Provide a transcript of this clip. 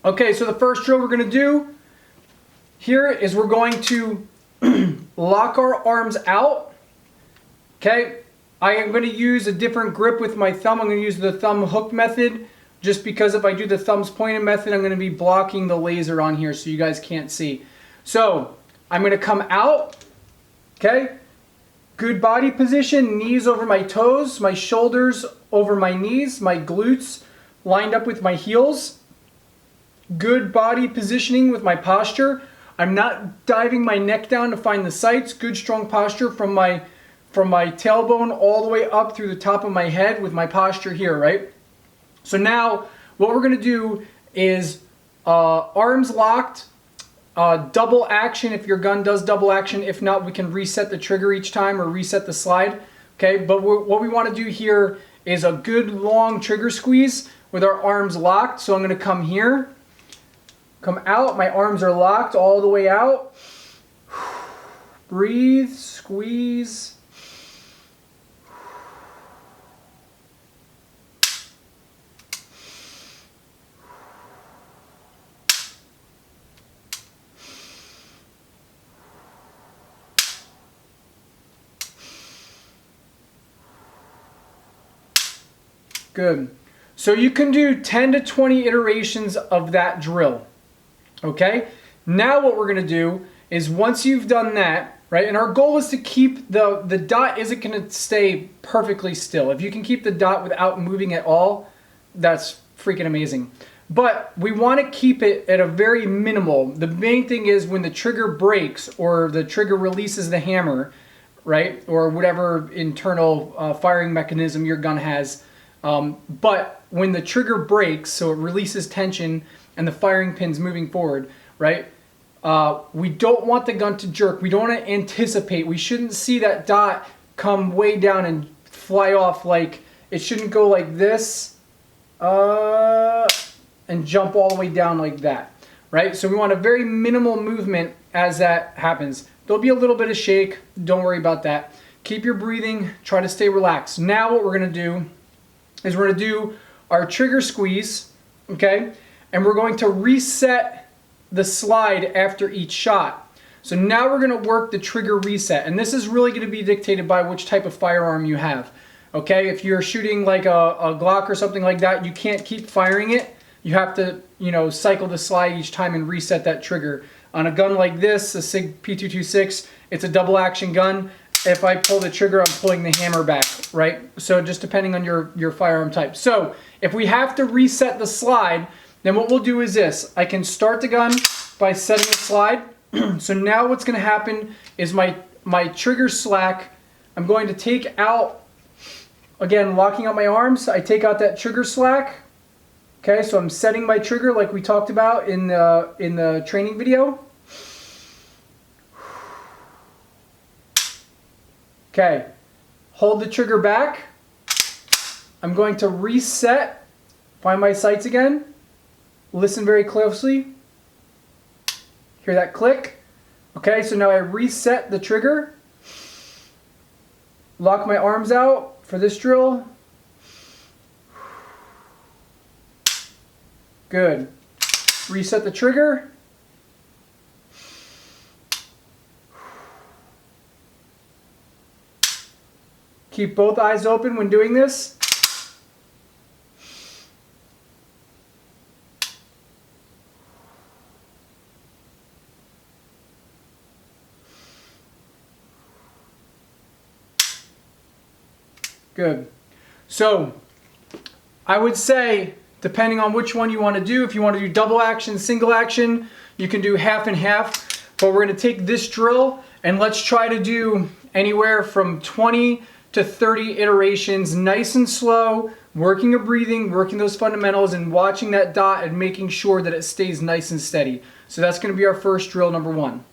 Okay, so the first drill we're going to do here is we're going to lock our arms out. Okay, I am going to use a different grip with my thumb. I'm going to use the thumb hook method just because if I do the thumbs pointed method, I'm going to be blocking the laser on here so you guys can't see. So I'm going to come out. Okay, good body position, knees over my toes, my shoulders over my knees, my glutes lined up with my heels. Good body positioning with my posture. I'm not diving my neck down to find the sights. Good strong posture from my tailbone all the way up through the top of my head with my posture here, right? So now what we're going to do is arms locked, double action if your gun does double action. If not, we can reset the trigger each time or reset the slide. Okay, but what we want to do here is a good long trigger squeeze with our arms locked. So I'm going to come here. Come out, my arms are locked all the way out. Breathe, squeeze. Good. So you can do 10 to 20 iterations of that drill. Okay, now what we're going to do is once you've done that, right, and our goal is to keep the dot isn't going to stay perfectly still. If you can keep the dot without moving at all, that's freaking amazing. But we want to keep it at a very minimal. The main thing is when the trigger breaks or the trigger releases the hammer, right, or whatever internal firing mechanism your gun has. But when the trigger breaks, so it releases tension and the firing pin's moving forward, right? We don't want the gun to jerk. We don't want to anticipate. We shouldn't see that dot come way down and fly off. Like it shouldn't go like this and jump all the way down like that, right? So we want a very minimal movement as that happens. There'll be a little bit of shake. Don't worry about that. Keep your breathing. Try to stay relaxed. Now what we're going to do is we're going to do our trigger squeeze, okay? And we're going to reset the slide after each shot. So now we're going to work the trigger reset. And this is really going to be dictated by which type of firearm you have. Okay, if you're shooting like a Glock or something like that, you can't keep firing it. You have to, cycle the slide each time and reset that trigger. On a gun like this, a SIG P226, it's a double action gun. If I pull the trigger, I'm pulling the hammer back, right? So just depending on your firearm type. So if we have to reset the slide, then what we'll do is this. I can start the gun by setting the slide. So now what's going to happen is my trigger slack, I'm going to take out, again, locking out my arms. I take out that trigger slack. Okay, so I'm setting my trigger like we talked about in the training video. Okay, hold the trigger back. I'm going to reset, find my sights again. Listen very closely. Hear that click? Okay, so now I reset the trigger. Lock my arms out for this drill. Good. Reset the trigger. Keep both eyes open when doing this. Good. So I would say, depending on which one you want to do, if you want to do double action, single action, you can do half and half. But we're going to take this drill and let's try to do anywhere from 20 to 30 iterations, nice and slow, working your breathing, working those fundamentals, and watching that dot and making sure that it stays nice and steady. So that's going to be our first drill, number 1.